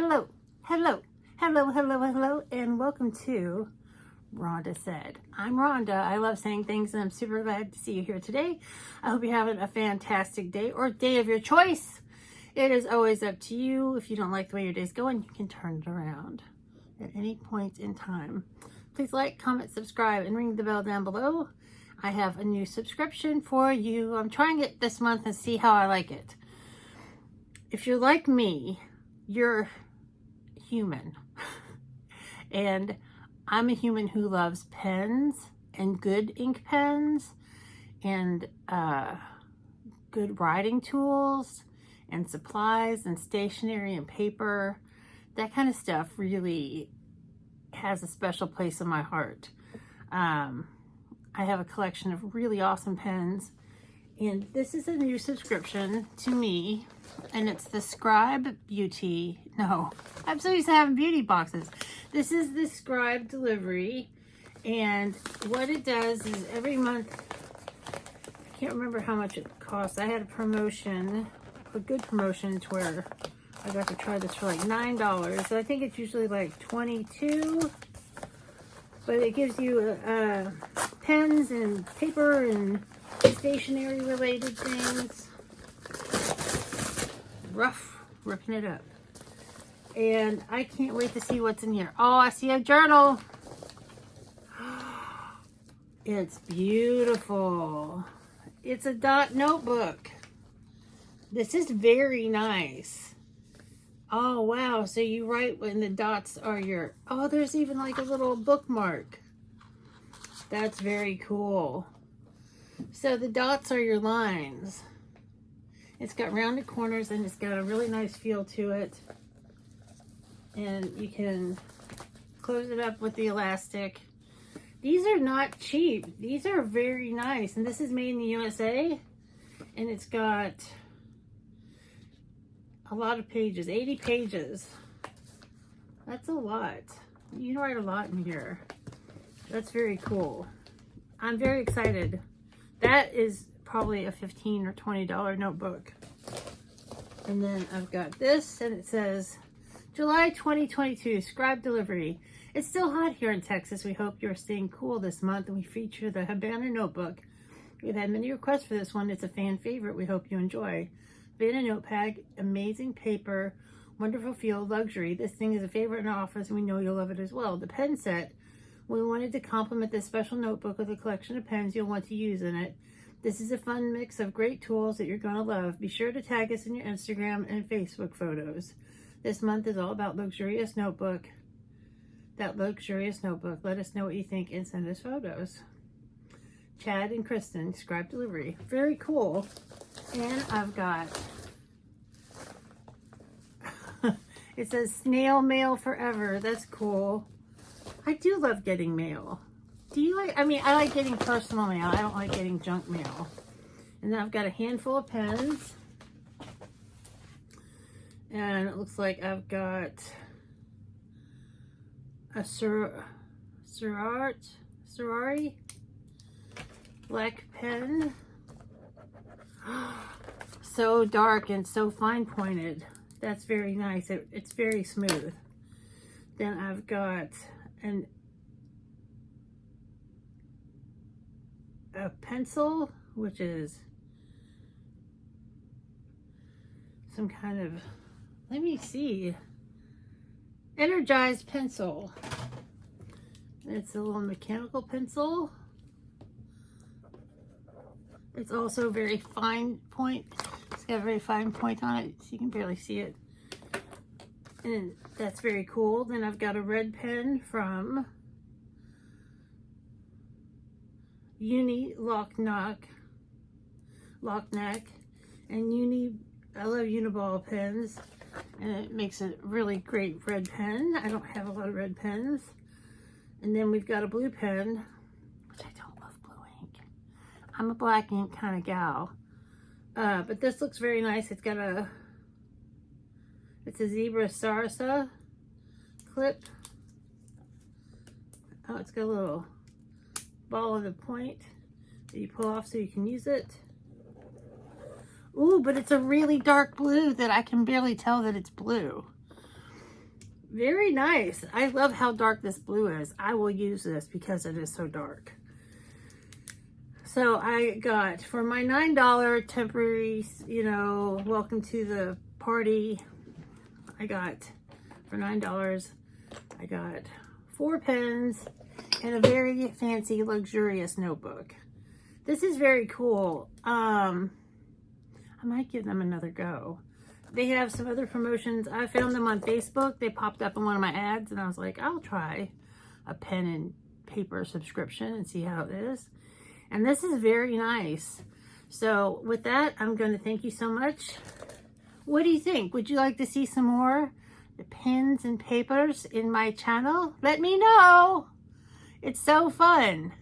Hello, hello, hello, hello, hello, and welcome to Rhonda Said. I'm Rhonda. I love saying things, and I'm super glad to see you here today. I hope you're having a fantastic day or day of your choice. It is always up to you. If you don't like the way your day's going, you can turn it around at any point in time. Please like, comment, subscribe, and ring the bell down below. I have a new subscription for you. I'm trying it this month and see how I like it. If you're like me, you're human. And I'm a human who loves pens and good ink pens and good writing tools and supplies and stationery and paper. That kind of stuff really has a special place in my heart. I have a collection of really awesome pens, and this is a new subscription to me, and it's the Scribe Beauty. No, I'm so used to having beauty boxes. This is the Scribe delivery, and what it does is every month, I can't remember how much it costs. I had a promotion, a good promotion to where I got to try this for like $9. I think it's usually like $22, but it gives you pens and paper and stationery related things. Ripping it up. And I can't wait to see what's in here. Oh, I see a journal. It's beautiful. It's a dot notebook. This is very nice. Oh, wow. So you write when the dots are your... Oh, there's even like a little bookmark. That's very cool. So the dots are your lines. It's got rounded corners and it's got a really nice feel to it. And you can close it up with the elastic. These are not cheap. These are very nice. And this is made in the USA. And it's got a lot of pages, 80 pages. That's a lot. You can write a lot in here. That's very cool. I'm very excited. That is probably a $15 or $20 notebook. And then I've got this, and it says July 2022 Scribe delivery. It's still hot here in Texas. We hope you're staying cool this month, and we feature the Havana notebook. We've had many requests for this one. It's a fan favorite. We hope you enjoy. Havana notepad, amazing paper, wonderful feel, luxury. This thing is a favorite in our office, and we know you'll love it as well. The pen set. We wanted to complement this special notebook with a collection of pens you'll want to use in it. This is a fun mix of great tools that you're going to love. Be sure to tag us in your Instagram and Facebook photos. This month is all about luxurious notebook. That luxurious notebook. Let us know what you think and send us photos. Chad and Kristen, Scribe delivery. Very cool. And I've got, it says snail mail forever. That's cool. I do love getting mail. Do you like, I mean, I like getting personal mail. I don't like getting junk mail. And then I've got a handful of pens. And it looks like I've got a Sorari black pen. So dark and so fine pointed. That's very nice. It's very smooth. Then I've got a pencil, which is some kind of, let me see, energized pencil. It's a little mechanical pencil. It's also very fine point. It's got a very fine point on it, so you can barely see it. And that's very cool. Then I've got a red pen from Uni Lockneck, and I love Uniball pens, and it makes a really great red pen. I don't have a lot of red pens. And then we've got a blue pen, which I don't love blue ink. I'm a black ink kind of gal. But this looks very nice. It's got it's a zebra sarsa clip. Oh, it's got a little ball of the point that you pull off so you can use it. Ooh, but it's a really dark blue that I can barely tell that it's blue. Very nice. I love how dark this blue is. I will use this because it is so dark. So I got, for my $9 temporary, you know, welcome to the party, I got, for $9, I got 4 pens and a very fancy, luxurious notebook. This is very cool. I might give them another go. They have some other promotions. I found them on Facebook. They popped up in one of my ads, and I was like, I'll try a pen and paper subscription and see how it is. And this is very nice. So with that, I'm going to thank you so much. What do you think? Would you like to see some more pens and papers in my channel? Let me know. It's so fun.